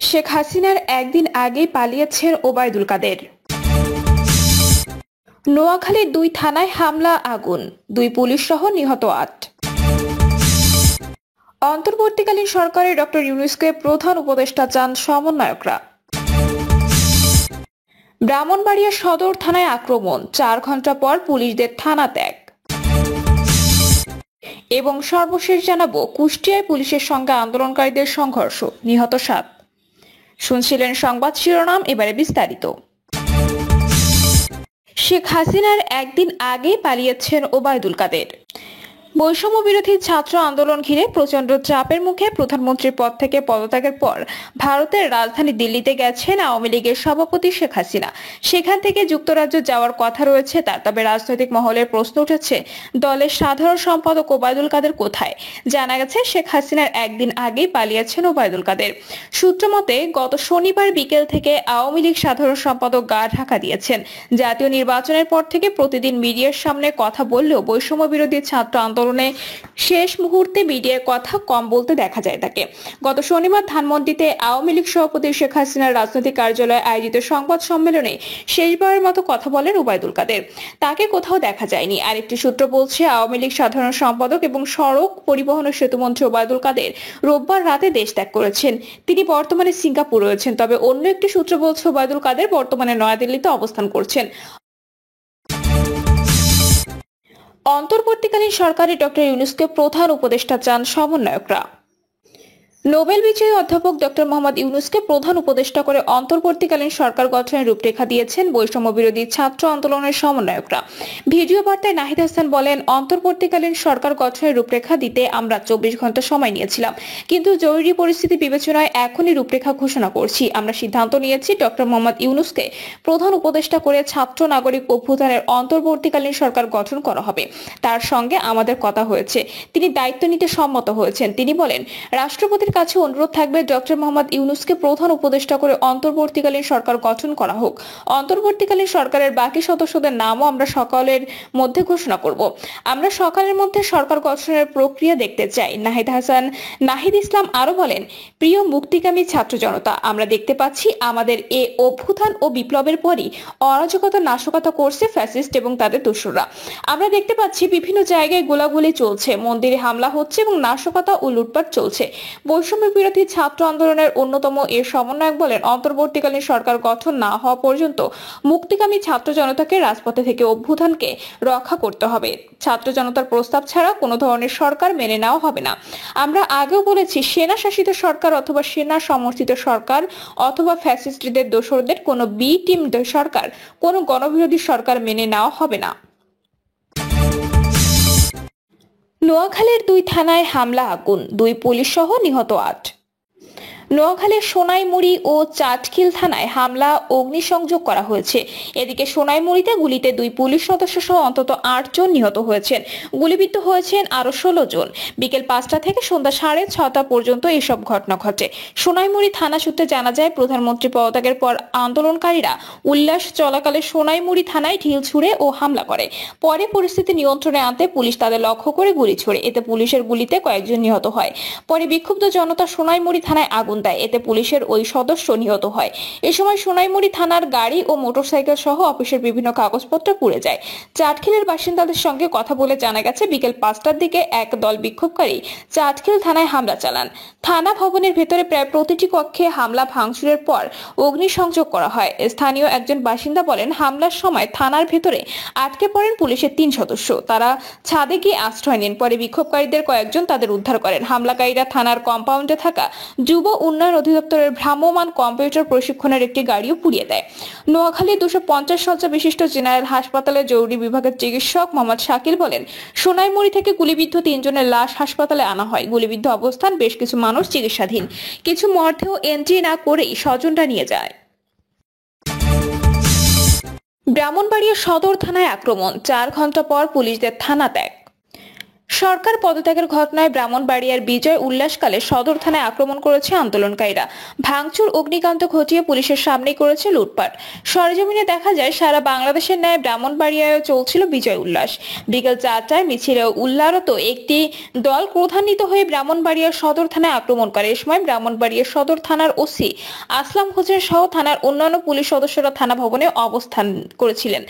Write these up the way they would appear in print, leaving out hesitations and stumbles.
শেখ হাসিনার একদিন আগেই পালিয়েছেন ওবায়দুল কাদের। নোয়াখালীর 2 থানায় হামলা, আগুন, 2 পুলিশ সহ নিহত 8। অন্তর্বর্তীকালীন সরকারে ডক্টর ইউনূসকে প্রধান উপদেষ্টা চান সমন্বয়করা। ব্রাহ্মণবাড়িয়া সদর থানায় আক্রমণ, 4 ঘন্টা পর পুলিশদের থানা ত্যাগ। এবং সর্বশেষ জানাবো, কুষ্টিয়ায় পুলিশের সঙ্গে আন্দোলনকারীদের সংঘর্ষ, নিহত 7। শুনছিলেন সংবাদ শিরোনাম, এবারে বিস্তারিত। শেখ হাসিনার একদিন আগে পালিয়েছেন ওবায়দুল কাদের। বৈষম্য বিরোধী ছাত্র আন্দোলন ঘিরে প্রচন্ড চাপের মুখে প্রধানমন্ত্রীর পদ থেকে পদত্যাগের পর ভারতের রাজধানী দিল্লিতে গেছেন আওয়ামী লীগের সভাপতি শেখ হাসিনা। সেখান থেকে যুক্তরাজ্য যাওয়ার কথা রয়েছে তার, তবে রাজনৈতিক মহলের প্রশ্ন উঠেছে দলের সাধারণ সম্পাদক ওবায়দুল কাদের কোথায়। জানা গেছে শেখ হাসিনার একদিন আগেই পালিয়েছেন ওবায়দুল কাদের। সূত্র মতে গত শনিবার বিকেল থেকে আওয়ামী লীগ সাধারণ সম্পাদক গা ঢাকা দিয়েছেন। জাতীয় নির্বাচনের পর থেকে প্রতিদিন মিডিয়ার সামনে কথা বললেও বৈষম্য বিরোধী ছাত্র আন্দোলনে শেষ মুহূর্তে মিডিয়ার কথা কম বলতে দেখা যায় তাকে। গত শনিবার ধানমন্ডিতে আওয়ামী লীগ সভাপতি শেখ হাসিনার রাজনৈতিক কার্যালয়ে আয়োজিত সংবাদ সম্মেলনে শেষবারের মতো কথা বলেন ওবায়দুল কাদের। তাকে কোথাও দেখা যায়নি। আরেকটি সূত্র বলছে আওয়ামী লীগ সাধারণ সম্পাদক এবং সড়ক পরিবহন ও সেতুমন্ত্রী ওবায়দুল কাদের রোববার রাতে দেশ ত্যাগ করেছেন। তিনি বর্তমানে সিঙ্গাপুর রয়েছেন। তবে অন্য একটি সূত্র বলছে ওবায়দুল কাদের বর্তমানে নয়াদিল্লিতে অবস্থান করছেন। অন্তর্বর্তীকালীন সরকারে ডক্টর ইউনূসকে প্রধান উপদেষ্টা চান সমন্বয়করা। নোবেল বিজয়ী অধ্যাপক ডক্টর মোহাম্মদ ইউনূসকে প্রধান উপদেষ্টা করে অন্তর্বর্তীকালীন সরকার গঠনের রূপরেখা দিয়েছেন বৈষম্য বিরোধী ছাত্র আন্দোলনের সমন্বয়করা। ভিডিও বার্তায় নাহিদ হাসান বলেন, অন্তর্বর্তীকালীন সরকার গঠনের রূপরেখা দিতে আমরা 24 ঘন্টা সময় নিয়েছিলাম, কিন্তু জরুরি পরিস্থিতি বিবেচনায় এখনই রূপরেখা ঘোষণা করছি। আমরা সিদ্ধান্ত নিয়েছি ডক্টর মোহাম্মদ ইউনূসকে প্রধান উপদেষ্টা করে ছাত্র নাগরিক অভ্যুত্থানের অন্তর্বর্তীকালীন সরকার গঠন করা হবে। তার সঙ্গে আমাদের কথা হয়েছে, তিনি দায়িত্ব নিতে সম্মত হয়েছেন। তিনি বলেন, রাষ্ট্রপতির কাছে অনুরোধ থাকবে ডক্টর মোহাম্মদ ইউনূসকে প্রধান উপদেষ্টা করে অন্তর্বর্তীকালীন সরকার গঠন করা হোক। অন্তর্বর্তীকালীন সরকারের বাকি সদস্যদের নামও আমরা সকালের মধ্যে ঘোষণা করব। আমরা সকালের মধ্যে সরকার গঠনের প্রক্রিয়া দেখতে চাই। নাহিদ ইসলাম আরো বলেন, প্রিয় মুক্তিকামী ছাত্র জনতা, আমরা দেখতে পাচ্ছি আমাদের এ অভ্যুত্থান ও বিপ্লবের পরই অরাজকতা নাশকতা করছে ফ্যাসিস্ট এবং তাদের দোসররা। আমরা দেখতে পাচ্ছি বিভিন্ন জায়গায় গোলাগুলি চলছে, মন্দিরে হামলা হচ্ছে এবং নাশকতা ও লুটপাট চলছে। বৈষম্য বিরোধী ছাত্র আন্দোলনের অন্যতম এর সমন্বয়ক বলেন, অন্তর্বর্তীকালীন সরকার গঠন না হওয়া পর্যন্ত মুক্তিকামী ছাত্র জনতাকে রাজপথে থেকে অভ্যুত্থানকে রক্ষা করতে হবে। ছাত্র জনতার প্রস্তাব ছাড়া কোনো ধরনের সরকার মেনে নেওয়া হবে না। আমরা আগেও বলেছি, সেনা শাসিত সরকার অথবা সেনা সমর্থিত সরকার অথবা ফ্যাসিস্টদের দোসরদের কোনো বি টিম সরকার, কোনো গণবিরোধী সরকার মেনে নেওয়া হবে না। নোয়াখালীর 2 থানায় হামলা, আগুন, 2 পুলিশ সহ নিহত 8। নোয়াখালীর সোনাইমুড়ি ও চাটখিল থানায় হামলা, অগ্নিসংযোগ করা হয়েছে। এদিকে সোনাইমুড়িতে গুলিতে 2 পুলিশ সদস্য সহ অন্তত 8 জন নিহত হয়েছেন। গুলিবিদ্ধ হয়েছেন আরো 16 জন। বিকেল 5টা থেকে সন্ধ্যা 6:30 পর্যন্ত এসব ঘটনা ঘটে। সোনাইমুড়ি থানা সূত্রে জানা যায়, প্রধানমন্ত্রী পদত্যাগের পর আন্দোলনকারীরা উল্লাস চলাকালে সোনাইমুড়ি থানায় ঢিল ছুড়ে ও হামলা করে। পরে পরিস্থিতি নিয়ন্ত্রণে আনতে পুলিশ তাদের লক্ষ্য করে গুলি ছোড়ে। এতে পুলিশের গুলিতে কয়েকজন নিহত হয়। পরে বিক্ষুব্ধ জনতা সোনাইমুড়ি থানায় আগুন দেয়। এতে পুলিশের ওই সদস্য নিহত হয়। এ সময় সোনাইমুড়ি থানার গাড়ি ও মোটরসাইকেল সহ অফিসের বিভিন্ন কাগজপত্র পুড়ে যায়। চাটখিলের বাসিন্দাদের সঙ্গে কথা বলে জানা গেছে, বিকেল 5টার দিকে এক দল বিক্ষোভকারী চাটখিল থানায় হামলা চালান। থানা ভবনের ভেতরে প্রায় প্রতিটি কক্ষে হামলা ভাঙচুরের পর অগ্নিসংযোগ করা হয়। স্থানীয় একজন বাসিন্দা বলেন, হামলার সময় থানার ভেতরে আটকে পড়েন পুলিশের 3 সদস্য। তারা ছাদে গিয়ে আশ্রয় নেন। পরে বিক্ষোভকারীদের কয়েকজন তাদের উদ্ধার করেন। হামলাকারীরা থানার কম্পাউন্ডে থাকা যুব উন্নয়ন অধিদপ্তরের ভ্রাম্যমাণ কম্পিউটার প্রশিক্ষণের একটি গাড়িও পুড়িয়ে দেয়। নোয়াখালী 250 শয্যা বিশিষ্ট জেনারেল হাসপাতালের জরুরি বিভাগের চিকিৎসক মোহাম্মদ শাকিল বলেন, সোনাইমুড়ি থেকে গুলিবিদ্ধ 3 জনের লাশ হাসপাতালে আনা হয়। গুলিবিদ্ধ অবস্থান বেশ কিছু মানুষ চিকিৎসাধীন। কিছু মর্ধেও এন্ট্রি না করেই স্বজনরা নিয়ে যায়। ব্রাহ্মণবাড়িয়া সদর থানায় আক্রমণ, 4 ঘন্টা পর পুলিশদের থানা ত্যাগ। সরকার পদত্যাগের ঘটনায় ব্রাহ্মণবাড়িয়ার বিজয় উল্লাসকালে সদর থানায় আক্রমণ করেছে আন্দোলনকারীরা। ভাঙচুর, অগ্নিকাণ্ড ঘটিয়ে পুলিশের সামনেই করেছে লুটপাট। সরেজমিনে দেখা যায় সারা বাংলাদেশের ন্যায় ব্রাহ্মণবাড়িয়ায় চলছিল বিজয় উল্লাস। বিকেল 4টায় মিছিলে উল্লারত একটি দল ক্রোধান্বিত হয়ে ব্রাহ্মণবাড়িয়া সদর থানায় আক্রমণ করে। এ সময় ব্রাহ্মণবাড়িয়া সদর থানার ওসি আসলাম হোসেন সহ থানার অন্যান্য পুলিশ সদস্যরা থানা ভবনে অবস্থান করেছিলেন।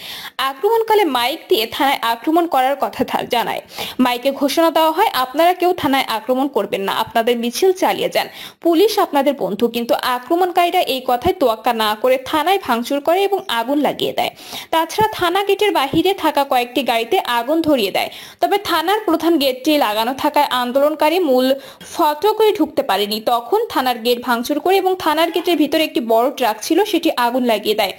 আক্রমণকালে মাইক দিয়ে থানায় আক্রমণ করার কথা জানায়। মাইকে ঘোষণা দেওয়া হয়, আপনারা কেউ থানায় আক্রমণ করবেন না, আপনাদের মিছিল চালিয়ে যান, পুলিশ আপনাদের বন্ধু। কিন্তু আক্রমণকারীরা এই কথায় তোয়াক্কা না করে থানায় ভাঙচুর করে এবং আগুন লাগিয়ে দেয়। তাছাড়া থানা গেটের বাহিরে থাকা কয়েকটি গাড়িতে আগুন ধরিয়ে দেয়। তবে থানার প্রধান গেটটি লাগানো থাকায় আন্দোলনকারী মূল ফটকে ঢুকতে পারেনি। তখন থানার গেট ভাঙচুর করে এবং থানার গেটের ভিতরে একটি বড় ট্রাক ছিল, সেটি আগুন লাগিয়ে দেয়।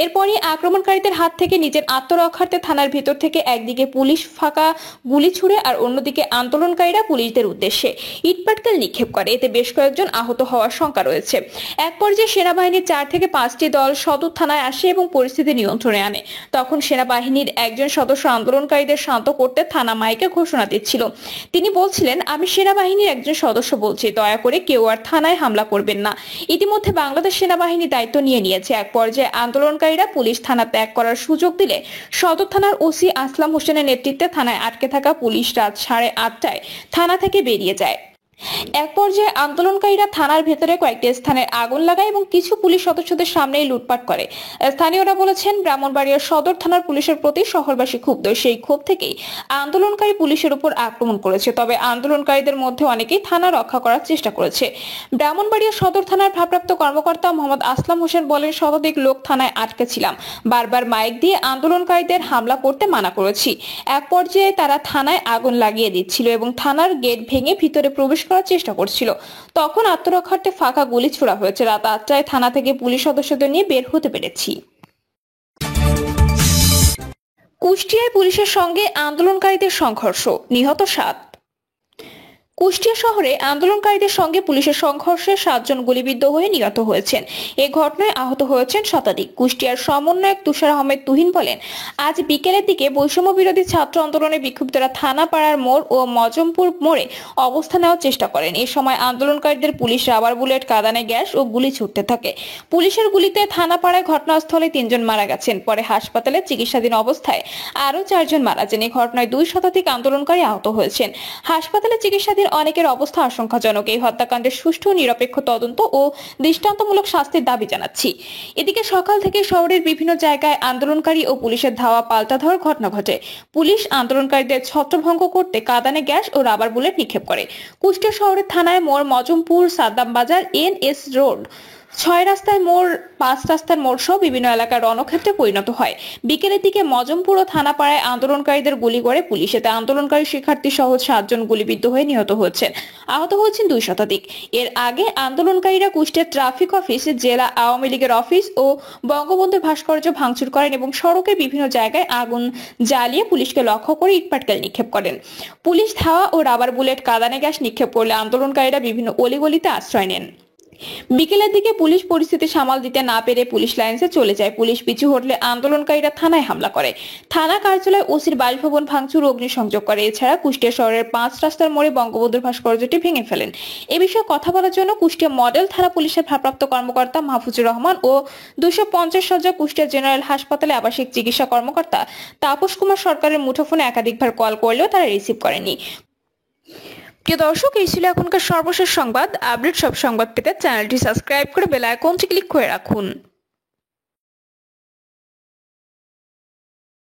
এরপরই আক্রমণকারীদের হাত থেকে নিজের আত্মরক্ষার্থে থানার ভিতর থেকে একদিকে পুলিশ ফাঁকা গুলি ছুড়ে আর অন্যদিকে আন্দোলনকারীরা পুলিশদের উদ্দেশ্যে ইটপাটকেল নিক্ষেপ করে। এতে বেশ কয়েকজন আহত হওয়ার শঙ্কা রয়েছে। এক পর্যায়ে সেনাবাহিনীর 4 থেকে 5টি দল সদর থানায় আসে এবং পরিস্থিতি নিয়ন্ত্রণে আনে। তখন সেনাবাহিনীর একজন সদস্য আন্দোলনকারীদের শান্ত করতে থানা মাইকে ঘোষণা দিচ্ছিল। তিনি বলছিলেন, আমি সেনাবাহিনীর একজন সদস্য বলছি, দয়া করে কেউ আর থানায় হামলা করবেন না। ইতিমধ্যে বাংলাদেশ সেনাবাহিনী দায়িত্ব নিয়েছে। এক পর্যায়ে আন্দোলনকারীরা পুলিশ থানা ত্যাগ করার সুযোগ দিলে সদর থানার ওসি আসলাম হোসেনের নেতৃত্বে থানায় আটকে থাকা পুলিশ রাত 8:30টায় থানা থেকে বেরিয়ে যায়। এক পর্যায়ে আন্দোলনকারীরা থানার ভেতরে কয়েকটি স্থানে আগুন লাগায় এবং কিছু পুলিশ সদস্যদের সামনেই লুটপাট করে। স্থানীয়রা বলেছেন, ব্রাহ্মণবাড়িয়া সদর থানার পুলিশের প্রতি শহরবাসী ক্ষুব্ধ। সেই ক্ষোভ থেকেই আন্দোলনকারী পুলিশের উপর আক্রমণ করেছে। তবে আন্দোলনকারীদের মধ্যে অনেকেই থানা রক্ষা করার চেষ্টা করেছে। ব্রাহ্মণবাড়িয়া সদর থানার ভারপ্রাপ্ত কর্মকর্তা মোহাম্মদ আসলাম হোসেন বলেন, শতাধিক লোক থানায় আটকে ছিলাম, বারবার মাইক দিয়ে আন্দোলনকারীদের হামলা করতে মানা করেছি। এক পর্যায়ে তারা থানায় আগুন লাগিয়ে দিচ্ছিল এবং থানার গেট ভেঙে ভিতরে প্রবেশ করার চেষ্টা করছিল। তখন আত্মরক্ষার্থে ফাঁকা গুলি ছোড়া হয়েছে। রাত 8টায় থানা থেকে পুলিশ সদস্যদের নিয়ে বের হতে পেরেছি। কুষ্টিয়ায় পুলিশের সঙ্গে আন্দোলনকারীদের সংঘর্ষ, নিহত 7। কুষ্টিয়া শহরে আন্দোলনকারীদের সঙ্গে পুলিশের সংঘর্ষে 7 জন গুলিবিদ্ধ হয়ে নিহত হয়েছেন। এ ঘটনায় আহত হয়েছেন শতাধিক। কুষ্টিয়ার সমন্বয়ক তুষার আহমেদ তুহিন বলেন, আজ বিকেলের দিকে বৈষম্য বিরোধী ছাত্র আন্দোলনে বিক্ষুব্ধরা থানাপাড়ার মোড় ও মজমপুর মোড়ে অবস্থান নেওয়ার চেষ্টা করেন। এ সময় আন্দোলনকারীদের পুলিশ রাবার বুলেট, কাঁদানে গ্যাস ও গুলি ছুড়তে থাকে। পুলিশের গুলিতে থানাপাড়ায় ঘটনাস্থলে 3 জন মারা গেছেন। পরে হাসপাতালে চিকিৎসাধীন অবস্থায় আরো 4 জন মারা যান। এই ঘটনায় 2 শতাধিক আন্দোলনকারী আহত হয়েছেন। হাসপাতালে চিকিৎসাধীন অনেকের অবস্থা আশঙ্কাজনক। এই হত্যাকাণ্ডের সুষ্ঠু নিরপেক্ষ তদন্ত ও দৃষ্টান্তমূলক শাস্তির দাবি জানাচ্ছি। এদিকে সকাল থেকে শহরের বিভিন্ন জায়গায় আন্দোলনকারী ও পুলিশের ধাওয়া পাল্টা ধাওয়ার ঘটনা ঘটে। পুলিশ আন্দোলনকারীদের ছত্রভঙ্গ করতে কাঁদানে গ্যাস ও রাবার বুলেট নিক্ষেপ করে। কুষ্টিয়া শহরের থানায় মোড়, মজমপুর, সাদ্দাম বাজার, NS রোড, 6 রাস্তার মোড়, 5 রাস্তার মোড় সহ বিভিন্ন এলাকার রণক্ষেত্রে পরিণত হয়। বিকেলের দিকে মজমপুর ও থানাপাড়ায় আন্দোলনকারীদের গুলি করে পুলিশ। এতে আন্দোলনকারী শিক্ষার্থী সহ 7 জন গুলিবিদ্ধ হয়ে নিহত হয়েছেন। আহত হয়েছেন 2 শতাধিক। এর আগে আন্দোলনকারীরা কুষ্টিয়া ট্রাফিক অফিস, জেলা আওয়ামী লীগের অফিস ও বঙ্গবন্ধু ভাস্কর্য ভাঙচুর করেন এবং সড়কের বিভিন্ন জায়গায় আগুন জ্বালিয়ে পুলিশকে লক্ষ্য করে ইটপাটকেল নিক্ষেপ করেন। পুলিশ ধাওয়া ও রাবার বুলেট, কাঁদানে গ্যাস নিক্ষেপ করলে আন্দোলনকারীরা বিভিন্ন অলিগলিতে আশ্রয় নেন। বিকেলের দিকে পুলিশ পরিস্থিতি সামাল দিতে না পেরে পুলিশ লাইন্সে চলে যায়। পুলিশ পিছু হটলে আন্দোলনকারীরা থানায় হামলা করে। থানা কার্যালয়, ওসির বাসভবন ভাঙচুর ও অগ্নিসংযোগ করে। এছাড়া কুষ্টিয়া শহরের 5 রাস্তার মোড়ে বঙ্গবন্ধুর ভাস্কর্যটি ভেঙে ফেলেন। এ বিষয়ে কথা বলার জন্য কুষ্টিয়া মডেল থানা পুলিশের ভারপ্রাপ্ত কর্মকর্তা মাহফুজুর রহমান ও 250 শয্যা কুষ্টিয়া জেনারেল হাসপাতালে আবাসিক চিকিৎসা কর্মকর্তা তাপস কুমার সরকারের মুঠোফোনে একাধিকবার কল করলেও তারা রিসিভ করেনি। প্রিয় দর্শক, এই ছিল এখনকার সর্বশেষ সংবাদ। আপডেট সব সংবাদ পেতে চ্যানেলটি সাবস্ক্রাইব করে বেল আইকনটি ক্লিক করে রাখুন।